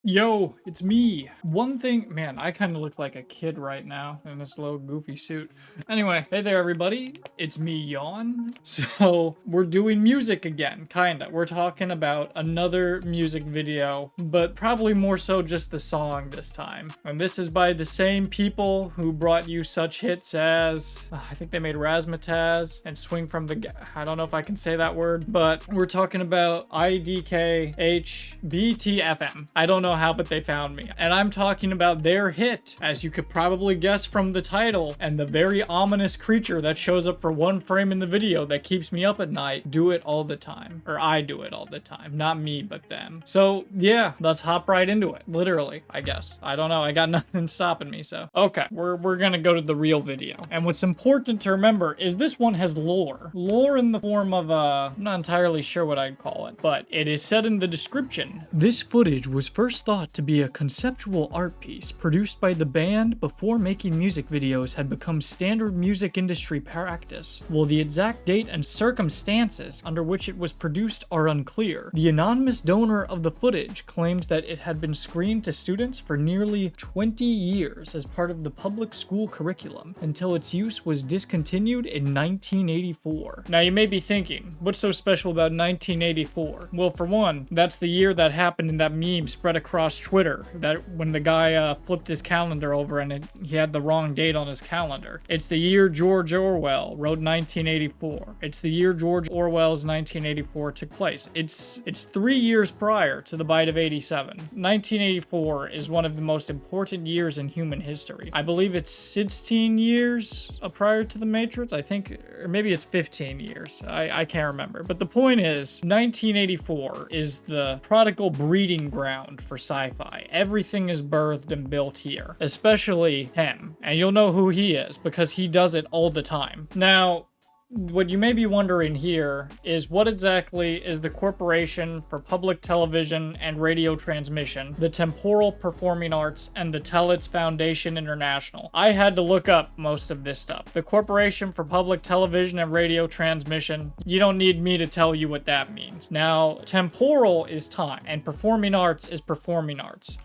Yo, it's me. One thing, man, I kind of look like a kid right now in this little goofy suit. Anyway, hey there, everybody. It's me, Yawn. So, we're doing music again, kinda. We're talking about another music video, but probably more so just the song this time. And this is by the same people who brought you such hits as, I think they made Razzmatazz and Swing from the, I don't know if I can say that word, but we're talking about IDKHBTFM. I don't know how, but they found me. And I'm talking about their hit, as you could probably guess from the title, and the very ominous creature that shows up for one frame in the video that keeps me up at night. Do it all the time. Or I do it all the time. Not me, but them. So yeah, let's hop right into it. Literally, I guess. I don't know. I got nothing stopping me, so. Okay, we're gonna go to the real video. And what's important to remember is this one has lore. Lore in the form of, I'm not entirely sure what I'd call it, but it is said in the description. This footage was first thought to be a conceptual art piece produced by the band before making music videos had become standard music industry practice. While the exact date and circumstances under which it was produced are unclear, the anonymous donor of the footage claims that it had been screened to students for nearly 20 years as part of the public school curriculum until its use was discontinued in 1984. Now you may be thinking, what's so special about 1984? Well, for one, that's the year that happened in that meme spread across Twitter, that when the guy flipped his calendar over and he had the wrong date on his calendar. It's the year George Orwell wrote 1984. It's the year George Orwell's 1984 took place. It's 3 years prior to the bite of 87. 1984 is one of the most important years in human history. I believe it's 16 years prior to the Matrix. I think, or maybe it's 15 years. I can't remember. But the point is, 1984 is the prodigal breeding ground for sci-fi. Everything is birthed and built here, especially him. And you'll know who he is because he does it all the time. Now, what you may be wondering here is what exactly is the Corporation for Public Television and Radio Transmission, the Temporal Performing Arts, and the Tellits Foundation International. I had to look up most of this stuff. The Corporation for Public Television and Radio Transmission, you don't need me to tell you what that means. Now, temporal is time, and performing arts is performing arts.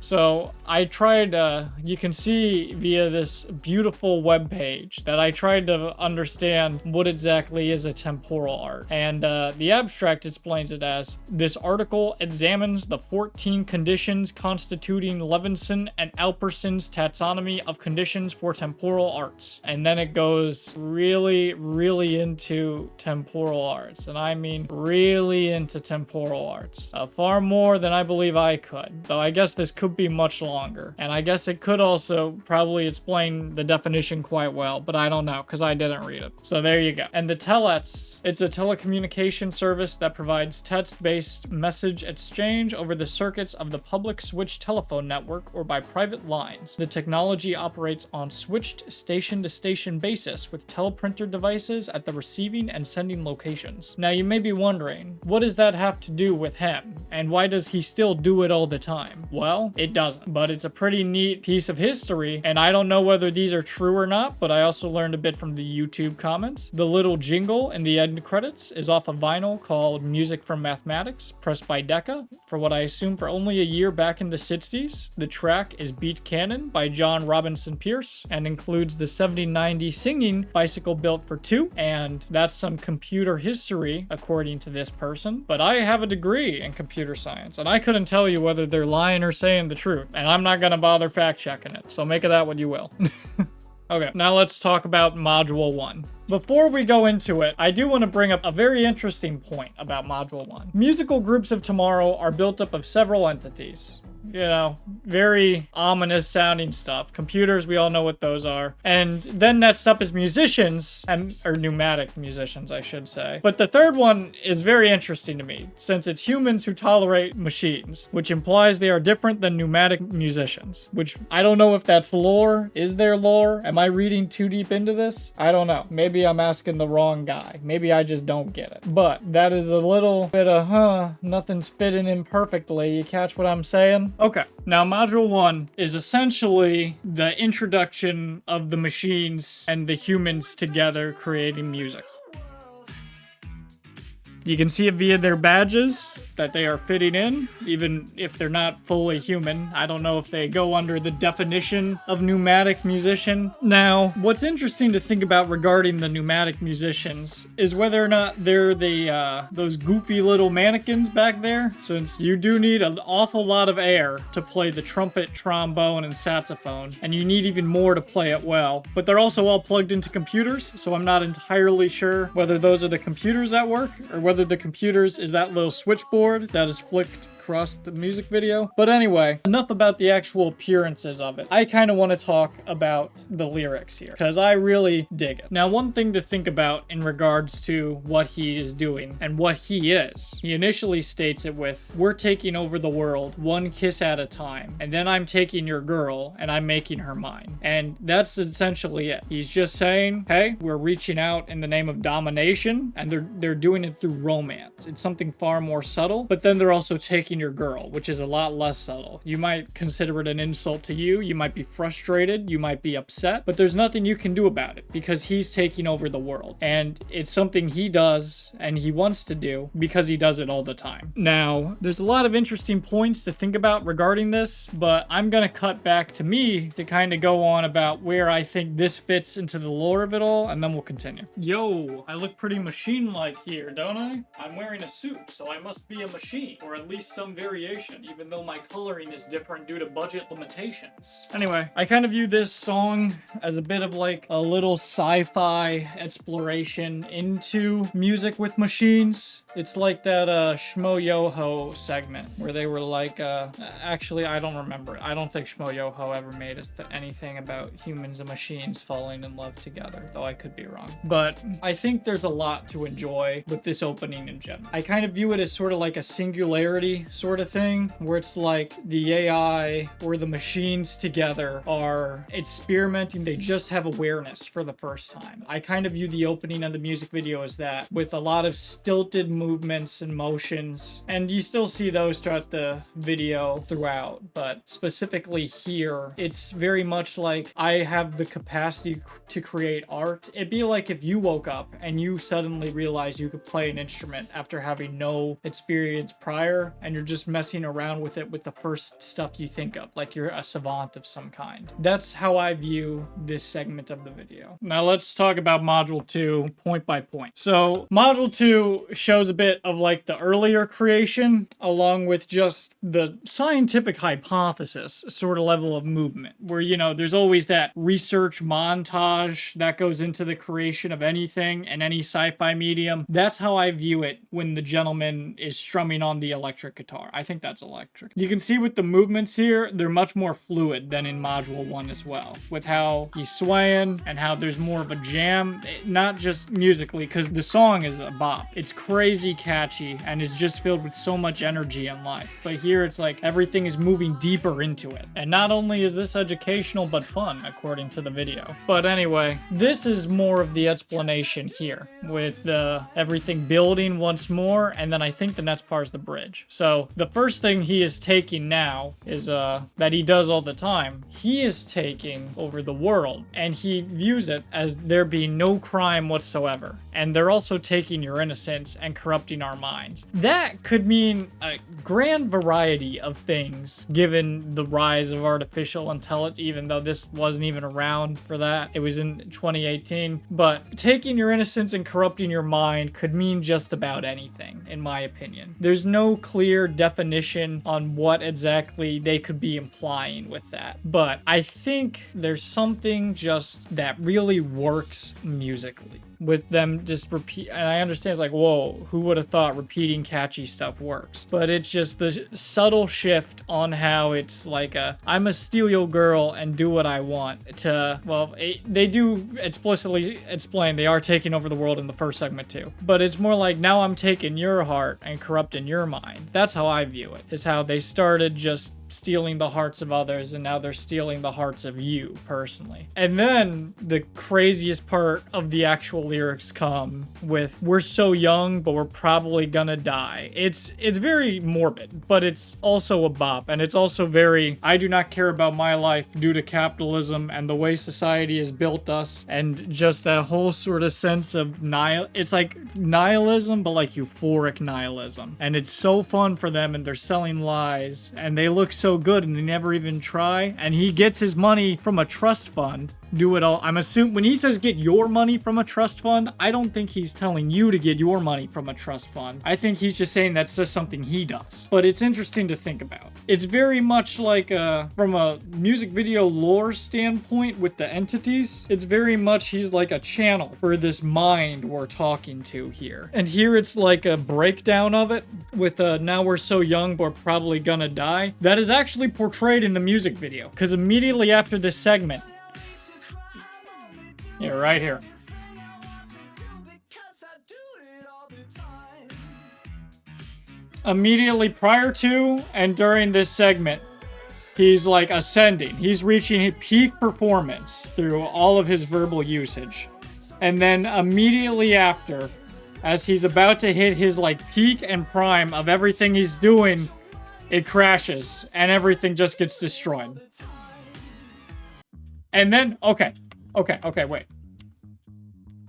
So I tried, you can see via this beautiful webpage that I tried to understand what exactly is a temporal art. And the abstract explains it as, this article examines the 14 conditions constituting Levinson and Alperson's taxonomy of conditions for temporal arts. And then it goes really, really into temporal arts. And I mean really into temporal arts. Far more than I believe I could. Though I guess this could be much longer, and I guess it could also probably explain the definition quite well, but I don't know because I didn't read it. So there you go. And the Tellits, it's a telecommunication service that provides text-based message exchange over the circuits of the public switch telephone network or by private lines. The technology operates on switched station-to-station basis with teleprinter devices at the receiving and sending locations. Now you may be wondering, what does that have to do with him? And why does he still do it all the time? Well, it doesn't, but it's a pretty neat piece of history, and I don't know whether these are true or not, but I also learned a bit from the YouTube comments. The little jingle in the end credits is off a vinyl called Music from Mathematics, pressed by Decca, for what I assume for only a year back in the 60s. The track is Beat Cannon by John Robinson Pierce, and includes the 7090 singing Bicycle Built for Two, and that's some computer history, according to this person, but I have a degree in computer science, and I couldn't tell you whether they're lying or saying the truth, and I'm not gonna bother fact checking it, so make of that what you will. Okay, now let's talk about Module 1. Before we go into it, I do want to bring up a very interesting point about Module 1. Musical groups of tomorrow are built up of several entities. You know, very ominous sounding stuff. Computers, we all know what those are. And then next up is musicians, or pneumatic musicians, I should say. But the third one is very interesting to me, since it's humans who tolerate machines, which implies they are different than pneumatic musicians, which I don't know if that's lore. Is there lore? Am I reading too deep into this? I don't know. Maybe I'm asking the wrong guy. Maybe I just don't get it. But that is a little bit of, nothing's fitting in perfectly. You catch what I'm saying? Okay, now Module 1 is essentially the introduction of the machines and the humans together creating music. You can see it via their badges that they are fitting in, even if they're not fully human. I don't know if they go under the definition of pneumatic musician. Now, what's interesting to think about regarding the pneumatic musicians is whether or not they're those goofy little mannequins back there, since you do need an awful lot of air to play the trumpet, trombone, and saxophone, and you need even more to play it well. But they're also all plugged into computers, so I'm not entirely sure whether those are the computers at work or whether the computers is that little switchboard that is flicked across the music video. But anyway, enough about the actual appearances of it. I kind of want to talk about the lyrics here, because I really dig it. Now, one thing to think about in regards to what he is doing and what he is. He initially states it with, "We're taking over the world, one kiss at a time. And then I'm taking your girl and I'm making her mine." And that's essentially it. He's just saying, hey, we're reaching out in the name of domination, and they're doing it through romance. It's something far more subtle, but then they're also taking your girl, which is a lot less subtle. You might consider it an insult to you. You might be frustrated. You might be upset, but there's nothing you can do about it because he's taking over the world. And it's something he does and he wants to do because he does it all the time. Now, there's a lot of interesting points to think about regarding this, but I'm going to cut back to me to kind of go on about where I think this fits into the lore of it all, and then we'll continue. Yo, I look pretty machine-like here, don't I? I'm wearing a suit, so I must be a machine, or at least some variation, even though my coloring is different due to budget limitations. Anyway, I kind of view this song as a bit of like a little sci-fi exploration into music with machines. It's like that iDKHOW segment where they were like, actually, I don't remember it. I don't think iDKHOW ever made anything about humans and machines falling in love together, though I could be wrong. But I think there's a lot to enjoy with this opening in general. I kind of view it as sort of like a singularity sort of thing, where it's like the AI or the machines together are experimenting. They just have awareness for the first time. I kind of view the opening of the music video as that, with a lot of stilted movements and motions, and you still see those throughout the video throughout, but specifically here, it's very much like I have the capacity to create art. It'd be like if you woke up and you suddenly realized you could play an instrument after having no experience prior, and you're just messing around with it with the first stuff you think of, like you're a savant of some kind. That's how I view this segment of the video. Now let's talk about Module 2 point by point. So Module 2 shows a bit of like the earlier creation, along with just the scientific hypothesis sort of level of movement, where, you know, there's always that research montage that goes into the creation of anything and any sci-fi medium. That's how I view it when the gentleman is strumming on the electric guitar. I think that's electric. You can see with the movements here, they're much more fluid than in Module 1 as well, with how he's swaying and how there's more of a jam, not just musically, because the song is a bop. It's crazy catchy and is just filled with so much energy and life. But here it's like everything is moving deeper into it. And not only is this educational, but fun, according to the video. But anyway, this is more of the explanation here, with everything building once more, and then I think the next part is the bridge. So the first thing he is taking now is that he does all the time. He is taking over the world, and he views it as there being no crime whatsoever. And they're also taking your innocence and corrupting our minds. That could mean a grand variety of things, given the rise of artificial intelligence, even though this wasn't even around for that. It was in 2018. But taking your innocence and corrupting your mind could mean just about anything, in my opinion. There's no clear definition on what exactly they could be implying with that. But I think there's something just that really works musically with them just repeat. And I understand it's like, whoa, who would have thought repeating catchy stuff works? But it's just the subtle shift on how it's like I'm a steal your girl and do what I want, to, well, they do explicitly explain they are taking over the world in the first segment too. But it's more like, now I'm taking your heart and corrupting your mind. That's how I view it, is how they started just stealing the hearts of others, and now they're stealing the hearts of you personally. And then the craziest part of the actual lyrics come with, we're so young, but we're probably gonna die. It's very morbid, but it's also a bop, and it's also very, I do not care about my life due to capitalism and the way society has built us, and just that whole sort of sense of it's like nihilism, but like euphoric nihilism. And it's so fun for them, and they're selling lies, and they look so good, and they never even try. And he gets his money from a trust fund. Do it all. I'm assuming when he says get your money from a trust fund, I don't think he's telling you to get your money from a trust fund. I think he's just saying that's just something he does. But it's interesting to think about. It's very much like from a music video lore standpoint with the entities, it's very much he's like a channel for this mind we're talking to here. And here it's like a breakdown of it with now we're so young, we're probably gonna die. That is actually portrayed in the music video. Because immediately after this segment, yeah, right here. Immediately prior to and during this segment, he's like ascending. He's reaching peak performance through all of his verbal usage. And then immediately after, as he's about to hit his like peak and prime of everything he's doing, it crashes and everything just gets destroyed. And then, okay, wait.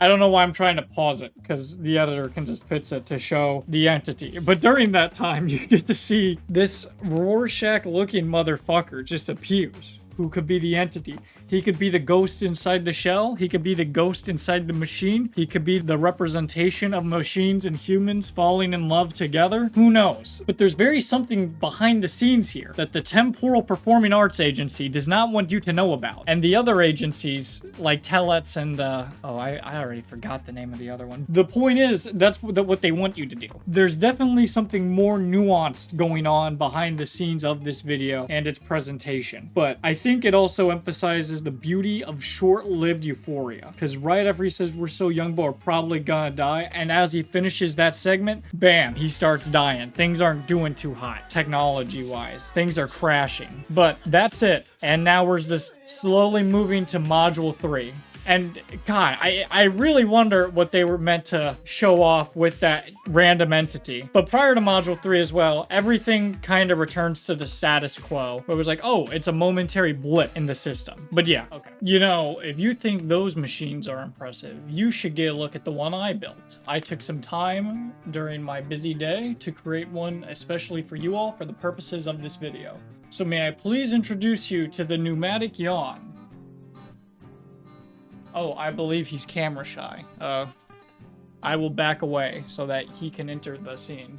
I don't know why I'm trying to pause it, because the editor can just fix it to show the entity. But during that time, you get to see this Rorschach-looking motherfucker just appears. Who could be the entity? He could be the ghost inside the shell. He could be the ghost inside the machine. He could be the representation of machines and humans falling in love together. Who knows? But there's very something behind the scenes here that the Temporal Performing Arts Agency does not want you to know about. And the other agencies, like Tellets and, I already forgot the name of the other one. The point is, that's what they want you to do. There's definitely something more nuanced going on behind the scenes of this video and its presentation. But I think it also emphasizes the beauty of short-lived euphoria. Because right after he says we're so young but we're probably gonna die, and as he finishes that segment, bam, he starts dying. Things aren't doing too hot, technology-wise. Things are crashing. But that's it. And now we're just slowly moving to Module 3. And God, I really wonder what they were meant to show off with that random entity. But prior to Module 3 as well, everything kind of returns to the status quo. Where it was like, oh, it's a momentary blip in the system. But yeah, okay. You know, if you think those machines are impressive, you should get a look at the one I built. I took some time during my busy day to create one especially for you all for the purposes of this video. So may I please introduce you to the Pneumatic Yawn. Oh, I believe he's camera shy. I will back away so that he can enter the scene.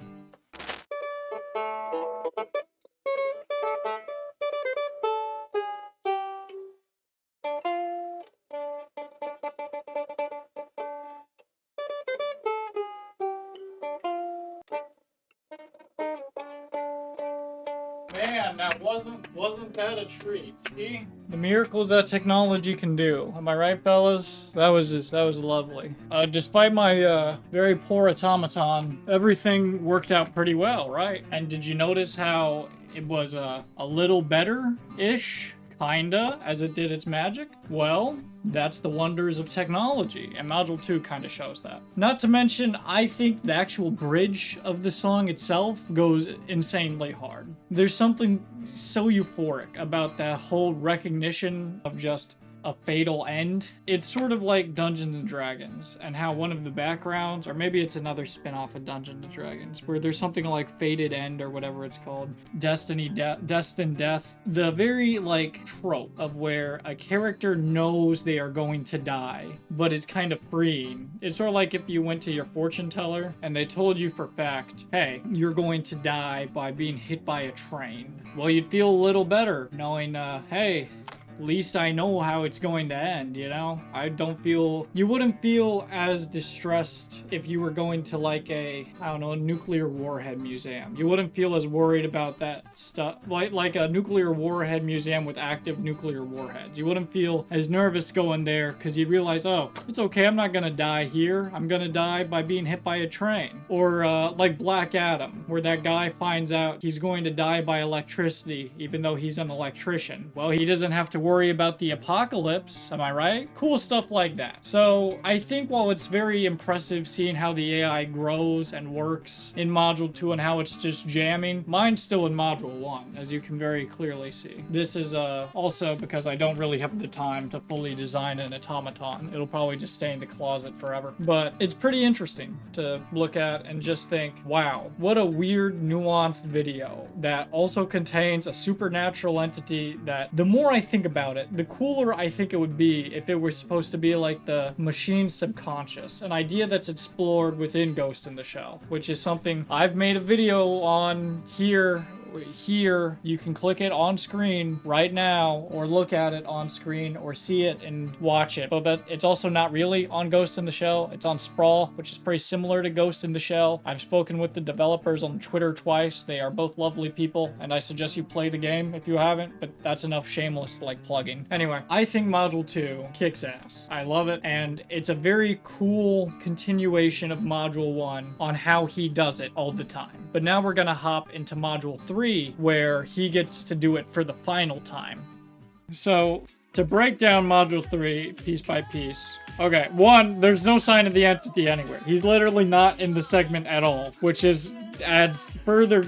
Man, that wasn't that a treat? See? The miracles that technology can do. Am I right, fellas? That was lovely. Despite my very poor automaton, everything worked out pretty well, right? And did you notice how it was a little better-ish? Kinda, as it did its magic? Well, that's the wonders of technology, and Module 2 kind of shows that. Not to mention, I think the actual bridge of the song itself goes insanely hard. There's something so euphoric about that whole recognition of just a fatal end. It's sort of like Dungeons and Dragons, and how one of the backgrounds, or maybe it's another spin-off of Dungeons and Dragons, where there's something like Fated End or whatever it's called, Destined Death. The very like trope of where a character knows they are going to die, but it's kind of freeing. It's sort of like if you went to your fortune teller and they told you for fact, hey, you're going to die by being hit by a train. Well, you'd feel a little better knowing, hey, at least I know how it's going to end, you know? I don't feel... You wouldn't feel as distressed if you were going to like a, I don't know, a nuclear warhead museum. You wouldn't feel as worried about that stuff, like a nuclear warhead museum with active nuclear warheads. You wouldn't feel as nervous going there because you'd realize, oh, it's okay, I'm not gonna die here. I'm gonna die by being hit by a train. Or like Black Adam, where that guy finds out he's going to die by electricity, even though he's an electrician. Well, he doesn't have to worry about the apocalypse, am I right? Cool stuff like that. So I think while it's very impressive seeing how the AI grows and works in Module 2 and how it's just jamming, mine's still in Module 1, as you can very clearly see. This is also because I don't really have the time to fully design an automaton. It'll probably just stay in the closet forever. But it's pretty interesting to look at and just think, wow, what a weird, nuanced video that also contains a supernatural entity that the more I think about it, the cooler I think it would be if it were supposed to be like the machine's subconscious, an idea that's explored within Ghost in the Shell, which is something I've made a video on here. You can click it on screen right now, or look at it on screen, or see it and watch it. But it's also not really on Ghost in the Shell. It's on Sprawl, which is pretty similar to Ghost in the Shell. I've spoken with the developers on Twitter twice. They are both lovely people, and I suggest you play the game if you haven't, but that's enough shameless like plugging. Anyway, I think Module 2 kicks ass. I love it, and it's a very cool continuation of Module 1 on how he does it all the time. But now we're gonna hop into Module 3, where he gets to do it for the final time. So, to break down Module 3 piece by piece, okay, 1, there's no sign of the entity anywhere. He's literally not in the segment at all, which adds further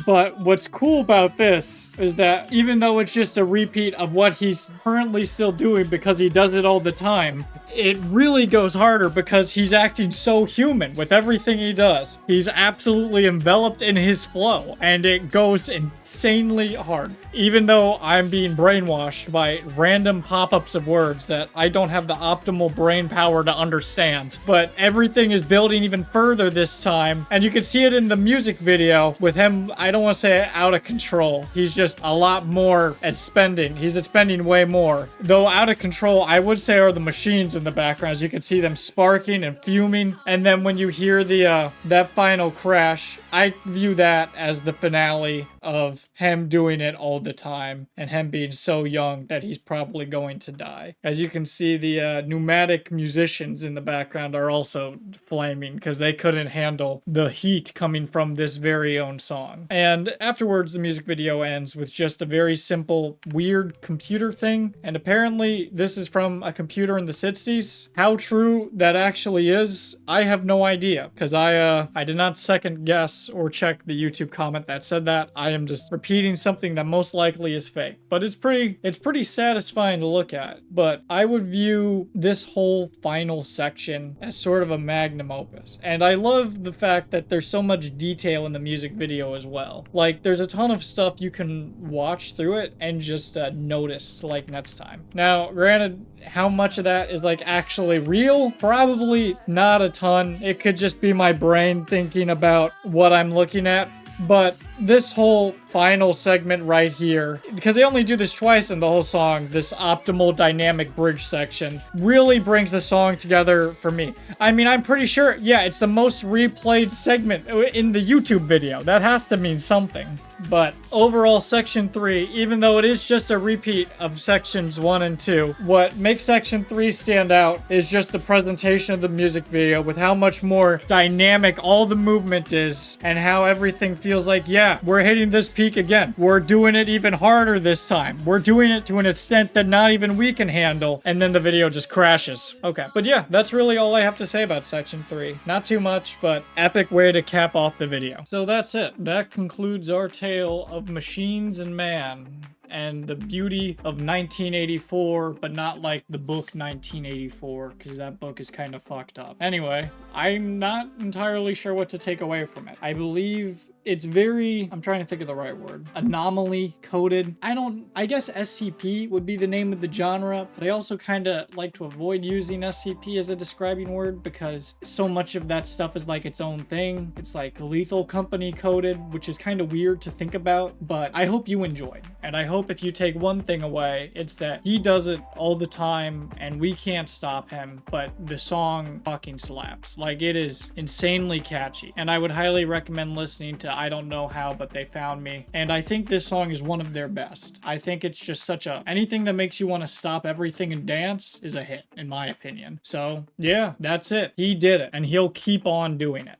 but what's cool about this is that even though it's just a repeat of what he's currently still doing because he does it all the time, it really goes harder because he's acting so human with everything he does. He's absolutely enveloped in his flow, and it goes insanely hard. Even though I'm being brainwashed by random pop-ups of words that I don't have the optimal brain power to understand. But everything is building even further this time, and you can see it in the music video with him, I don't want to say out of control. He's just a lot more at spending. He's expending way more. Though out of control, I would say, are the machines in the background. As you can see them sparking and fuming. And then when you hear the that final crash, I view that as the finale of him doing it all the time and him being so young that he's probably going to die. As you can see, the pneumatic musicians in the background are also flaming because they couldn't handle the heat coming from this very own song. And afterwards, the music video ends with just a very simple, weird computer thing. And apparently, this is from a computer in the 60s. How true that actually is, I have no idea, because I did not second guess or check the YouTube comment that said that. I am just repeating something that most likely is fake. But it's pretty satisfying to look at. But I would view this whole final section as sort of a magnum opus. And I love the fact that there's so much detail in the music video as well. Like, there's a ton of stuff you can watch through it and just notice, like, next time. Now, granted, how much of that is, like, actually real? Probably not a ton. It could just be my brain thinking about what I'm looking at. But this whole final segment right here, because they only do this twice in the whole song, this optimal dynamic bridge section, really brings the song together for me. I mean, I'm pretty sure, yeah, it's the most replayed segment in the YouTube video. That has to mean something. But overall, Section 3, even though it is just a repeat of Sections 1 and 2, what makes Section 3 stand out is just the presentation of the music video with how much more dynamic all the movement is and how everything feels like, yeah, we're hitting this peak again. We're doing it even harder this time. We're doing it to an extent that not even we can handle. And then the video just crashes. Okay. But yeah, that's really all I have to say about Section 3. Not too much, but epic way to cap off the video. So that's it. That concludes our tale of machines and man and the beauty of 1984, but not like the book 1984, because that book is kind of fucked up. Anyway, I'm not entirely sure what to take away from it. I believe it's very, I'm trying to think of the right word, anomaly coded. I guess SCP would be the name of the genre, but I also kind of like to avoid using SCP as a describing word because so much of that stuff is like its own thing. It's like Lethal Company coded, which is kind of weird to think about, but I hope you enjoyed. And I hope if you take one thing away, it's that he does it all the time and we can't stop him, but the song fucking slaps. Like, it is insanely catchy. And I would highly recommend listening to I Don't Know How, But They Found Me. And I think this song is one of their best. I think it's just anything that makes you want to stop everything and dance is a hit, in my opinion. So yeah, that's it. He did it, and he'll keep on doing it.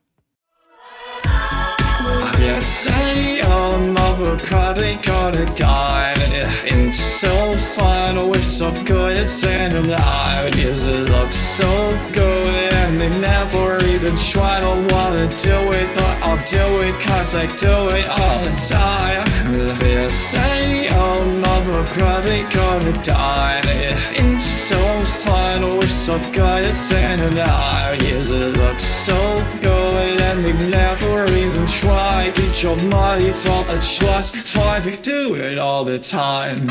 You say I'm avocado, gotta die. It's so fun, we're so good at standing live. Yes, it looks so good, and they never even try to wanna do it, but I'll do it cause I do it all the time. You say I'm avocado, gotta die. It's so fun, we're so good at standing live. Yes, it looks so good, and they never even try. Get your money from a trust, try to do it all the time.